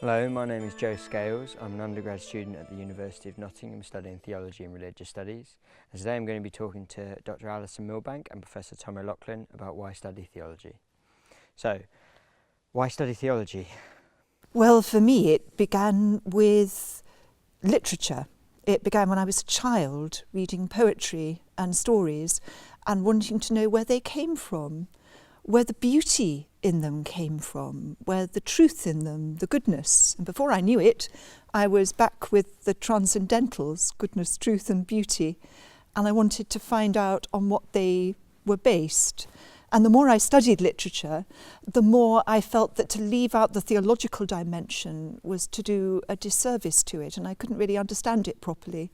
Hello, my name is Joe Scales. I'm an undergrad student at the University of Nottingham studying Theology and Religious Studies. And today I'm going to be talking to Dr. Alison Milbank and Professor Tom O'Loughlin about why study theology. So, why study theology? Well, for me it began with literature. It began when I was a child, reading poetry and stories and wanting to know where they came from, where the beauty in them came from, where the truth in them, the goodness. And before I knew it, I was back with the transcendentals, goodness, truth and beauty, and I wanted to find out on what they were based. And the more I studied literature, the more I felt that to leave out the theological dimension was to do a disservice to it, and I couldn't really understand it properly.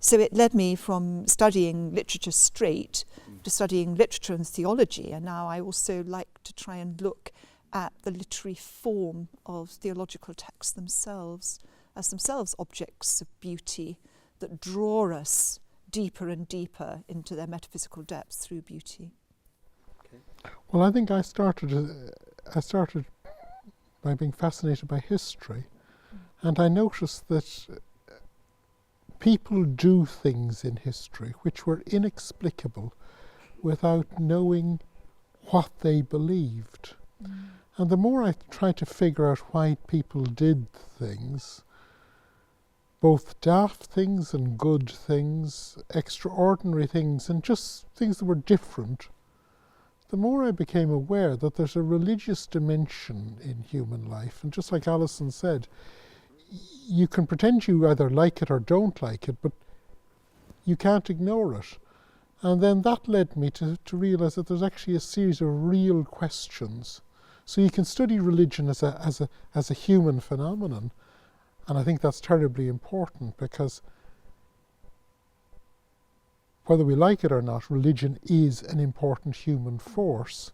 So it led me from studying literature straight to studying literature and theology, and now I also like to try and look at the literary form of theological texts themselves, as themselves objects of beauty that draw us deeper and deeper into their metaphysical depths through beauty. Well, I think I started by being fascinated by history, and I noticed that people do things in history which were inexplicable without knowing what they believed. And the more I tried to figure out why people did things, both daft things and good things, extraordinary things, and just things that were different, the more I became aware that there's a religious dimension in human life. And just like Alison said, you can pretend you either like it or don't like it, but you can't ignore it. And then that led me to realise that there's actually a series of real questions. So you can study religion as a human phenomenon, and I think that's terribly important, because whether we like it or not, religion is an important human force.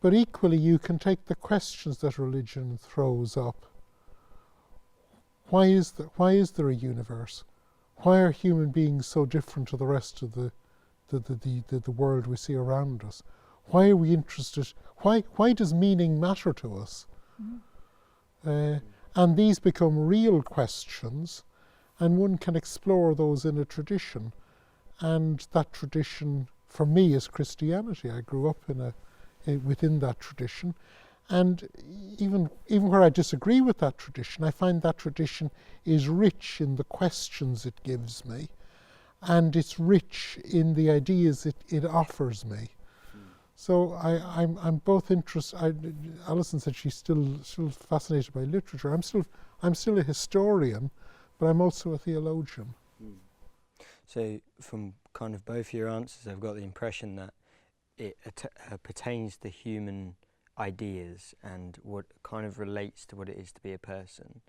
But equally, you can take the questions that religion throws up. Why is there a universe? Why are human beings so different to the rest of the world we see around us? Why are we interested? Why does meaning matter to us? And these become real questions, and one can explore those in a tradition. And that tradition, for me, is Christianity. I grew up within that tradition. And even where I disagree with that tradition, I find that tradition is rich in the questions it gives me, and it's rich in the ideas it offers me. So I'm both interested. Alison said she's still fascinated by literature. I'm still a historian, but I'm also a theologian. So from kind of both your answers, I've got the impression that it pertains to human ideas and what kind of relates to what it is to be a person,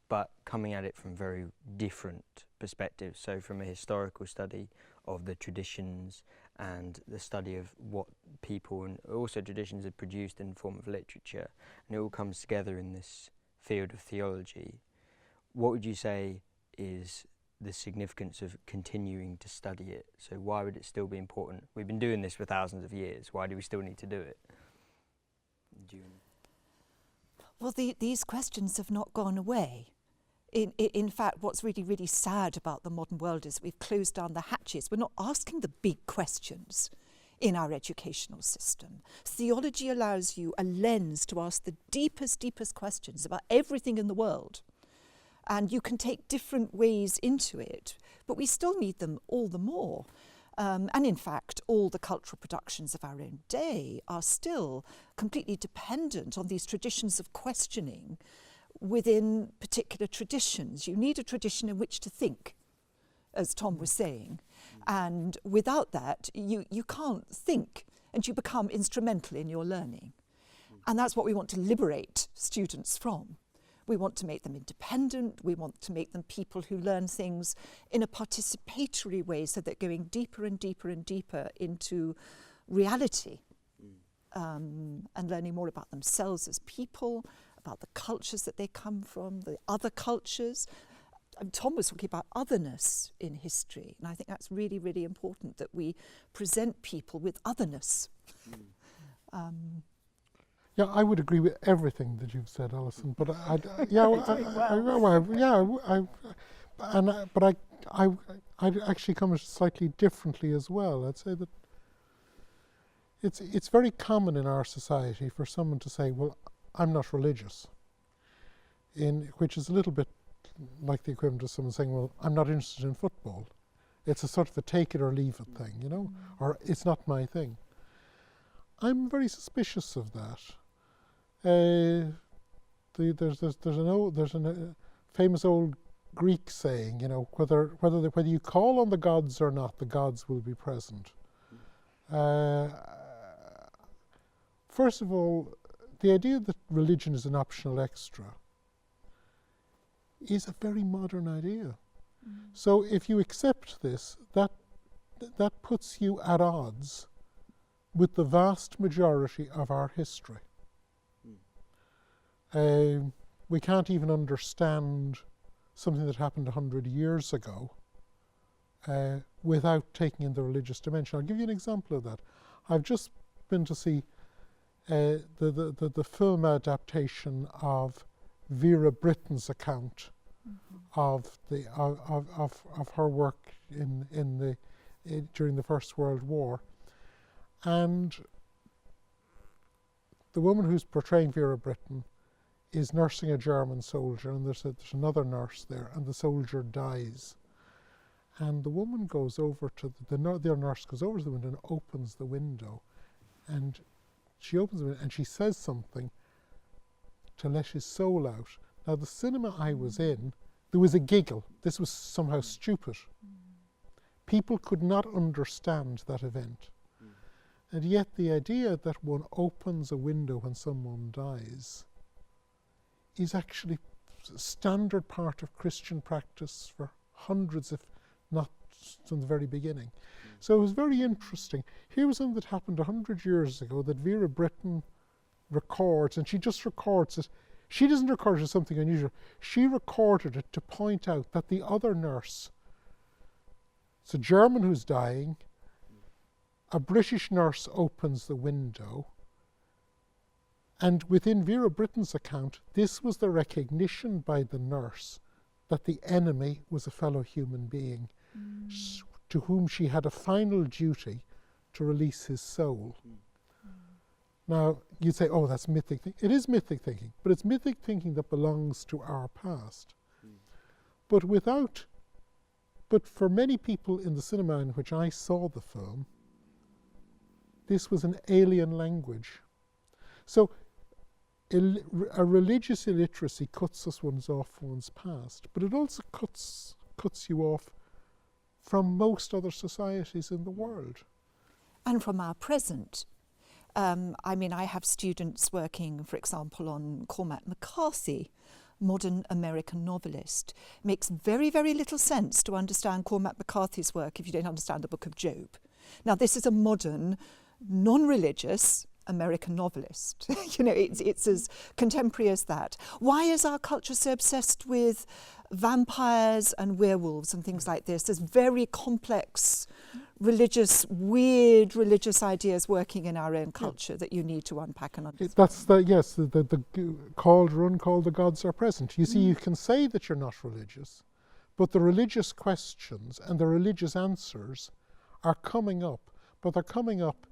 but coming at it from very different perspectives. So from a historical study of the traditions and the study of what people and also traditions have produced in the form of literature, and it all comes together in this field of theology. What would you say is the significance of continuing to study it? So why would it still be important? We've been doing this for thousands of years. Why do we still need to do it? Well, these questions have not gone away. In fact, what's really, really sad about the modern world is we've closed down the hatches. We're not asking the big questions in our educational system. Theology allows you a lens to ask the deepest questions about everything in the world. And you can take different ways into it, but we still need them all the more. And in fact, all the cultural productions of our own day are still completely dependent on these traditions of questioning within particular traditions. You need a tradition in which to think, as Tom was saying. And without that, you can't think, and you become instrumental in your learning. And that's what we want to liberate students from. We want to make them independent. We want to make them people who learn things in a participatory way, so that going deeper and deeper and deeper into reality, and learning more about themselves as people, about the cultures that they come from, the other cultures. Tom was talking about otherness in history, and I think that's really, really important, that we present people with otherness. Yeah, I would agree with everything that you've said, Alison. But I'd actually come at it slightly differently as well. I'd say that it's very common in our society for someone to say, "Well, I'm not religious," which is a little bit like the equivalent of someone saying, "Well, I'm not interested in football." It's a sort of a take it or leave it thing, you know, or it's not my thing. I'm very suspicious of that. There's a famous old Greek saying, you know, whether you call on the gods or not, the gods will be present. First of all, the idea that religion is an optional extra is a very modern idea. So if you accept this, that puts you at odds with the vast majority of our history. We can't even understand something that happened 100 years ago without taking in the religious dimension. I'll give you an example of that. I've just been to see the film adaptation of Vera Brittain's account of her work during the First World War, and the woman who's portraying Vera Brittain is nursing a German soldier, and there's another nurse there, and the soldier dies, and the woman goes over to the nurse goes over to the window and opens the window, and she opens it and she says something to let his soul out. Now, the cinema I was in, there was a giggle. This was somehow stupid. People could not understand that event. And yet the idea that one opens a window when someone dies is actually a standard part of Christian practice for hundreds, if not from the very beginning. So it was very interesting. Here was something that happened 100 years ago that Vera Brittain records, and she just records it. She doesn't record it as something unusual. She recorded it to point out that the other nurse, it's a German who's dying, a British nurse opens the window, and within Vera Brittain's account, this was the recognition by the nurse that the enemy was a fellow human being to whom she had a final duty to release his soul. Now, you'd say, oh, that's mythic thinking. It is mythic thinking, but it's mythic thinking that belongs to our past. But for many people in the cinema in which I saw the film, this was an alien language. So a religious illiteracy cuts us off one's past, but it also cuts you off from most other societies in the world. And from our present. I have students working, for example, on Cormac McCarthy, modern American novelist. It makes very, very little sense to understand Cormac McCarthy's work if you don't understand the Book of Job. Now, this is a modern, non-religious American novelist. It's as contemporary as that. Why is our culture so obsessed with vampires and werewolves and things like this? There's very complex weird religious ideas working in our own culture that you need to unpack and understand. That's the called or uncalled, the gods are present. You see, you can say that you're not religious, but the religious questions and the religious answers are coming up, but they're coming up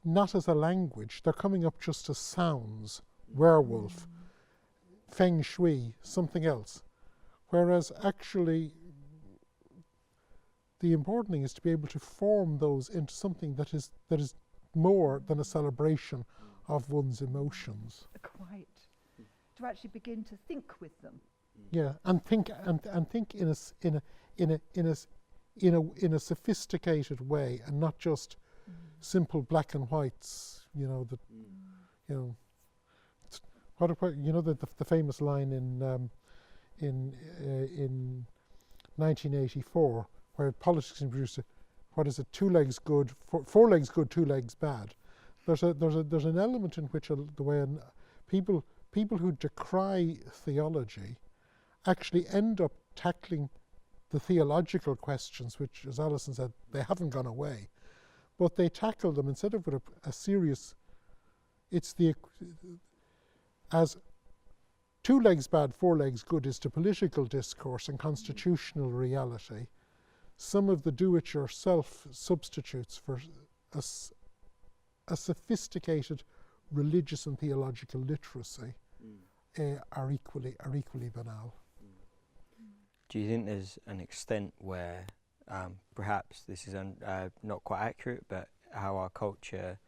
not as a language, they're coming up just as sounds, werewolf, feng shui, something else. Whereas actually the important thing is to be able to form those into something that is more than a celebration of one's emotions. Quite. To actually begin to think with them. Yeah, and think in a sophisticated way, and not just simple black and whites. The famous line in 1984. Where politics introduced what is it? 2 legs good, 4 legs good, 2 legs bad. There's an element in which the way people who decry theology actually end up tackling the theological questions, which, as Alison said, they haven't gone away, but they tackle them instead of with a serious it's as 2 legs bad, 4 legs good is to political discourse and constitutional reality. Some of the do-it-yourself substitutes for a sophisticated religious and theological literacy are equally banal. Do you think there's an extent where perhaps this is not quite accurate, but how our culture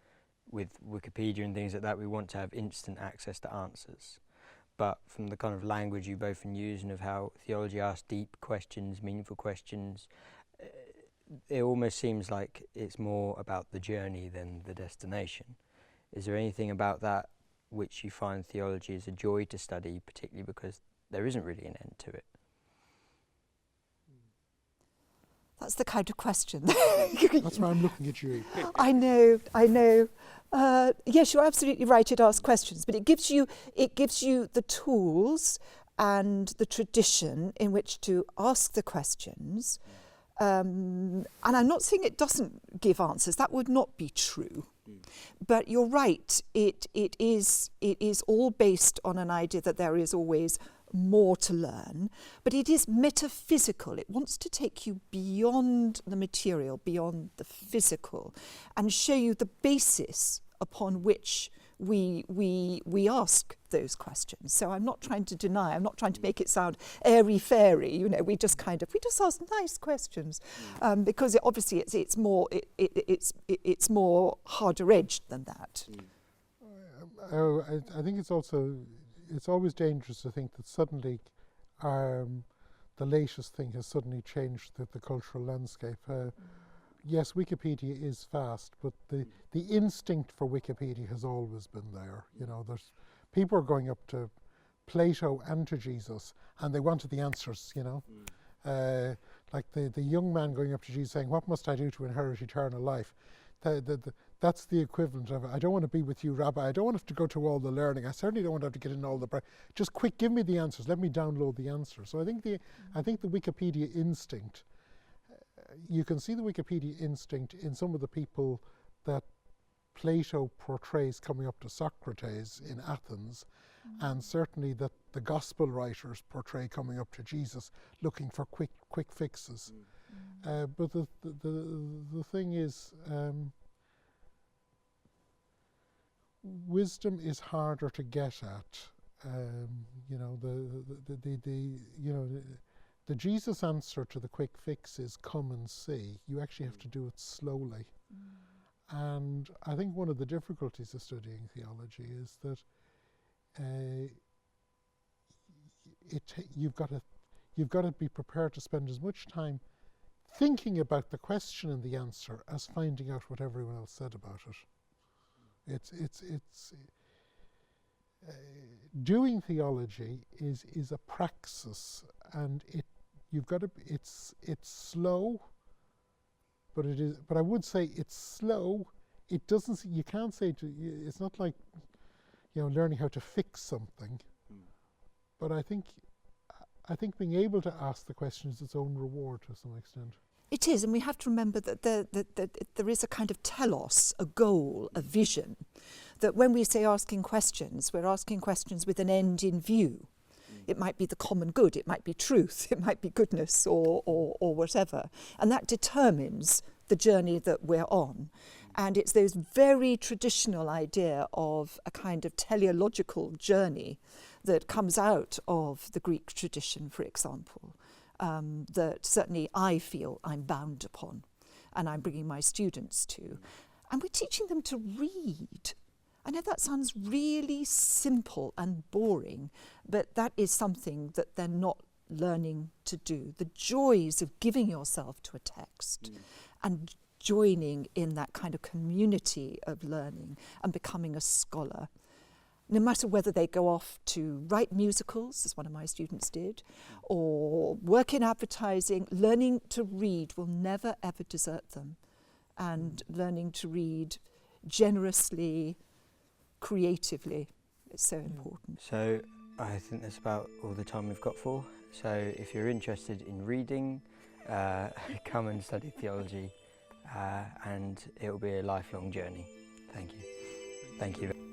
with Wikipedia and things like that, we want to have instant access to answers? But from the kind of language you both use and of how theology asks deep questions, meaningful questions, it almost seems like it's more about the journey than the destination. Is there anything about that which you find theology is a joy to study, particularly because there isn't really an end to it? That's the kind of question. That's why I'm looking at you. I know. Yes, you're absolutely right. It asks questions, but it gives you the tools and the tradition in which to ask the questions. And I'm not saying it doesn't give answers. That would not be true. But you're right. It is all based on an idea that there is always more to learn, but it is metaphysical. It wants to take you beyond the material, beyond the physical, and show you the basis upon which we ask those questions. So I'm not trying to deny, I'm not trying to make it sound airy-fairy, you know, we just ask nice questions, because obviously it's more harder-edged than that. I think it's always dangerous to think that suddenly the latest thing has suddenly changed the cultural landscape. Yes, Wikipedia is fast, but the instinct for Wikipedia has always been there. You know, there's people are going up to Plato and to Jesus, and they wanted the answers. You know, like the young man going up to Jesus saying, "What must I do to inherit eternal life?" That's the equivalent of, "I don't want to be with you, Rabbi. I don't want to have to go to all the learning. I certainly don't want to have to get in all the just quick, give me the answers. Let me download the answers." So I think the Wikipedia instinct. You can see the Wikipedia instinct in some of the people that Plato portrays coming up to Socrates in Athens, and certainly that the gospel writers portray coming up to Jesus looking for quick fixes. But the thing is, wisdom is harder to get at. You know, the Jesus answer to the quick fix is come and see. You actually have to do it slowly. And I think one of the difficulties of studying theology is that you've got to be prepared to spend as much time thinking about the question and the answer as finding out what everyone else said about it. It's doing theology is a praxis, and it's slow, but it is. But I would say it's slow. It doesn't. You can't say it's not like, you know, learning how to fix something. But I think being able to ask the question is its own reward to some extent. It is, and we have to remember that there is a kind of telos, a goal, a vision, that when we say asking questions, we're asking questions with an end in view. It might be the common good, it might be truth, it might be goodness or whatever. And that determines the journey that we're on. And it's those very traditional idea of a kind of teleological journey that comes out of the Greek tradition, for example, that certainly I feel I'm bound upon and I'm bringing my students to. And we're teaching them to read. I know that sounds really simple and boring, but that is something that they're not learning to do. The joys of giving yourself to a text and joining in that kind of community of learning and becoming a scholar. No matter whether they go off to write musicals, as one of my students did, or work in advertising, learning to read will never ever desert them. And learning to read generously, creatively, is so important. So I think that's about all the time we've got for. So if you're interested in reading, come and study theology, and it will be a lifelong journey. Thank you. Thank you.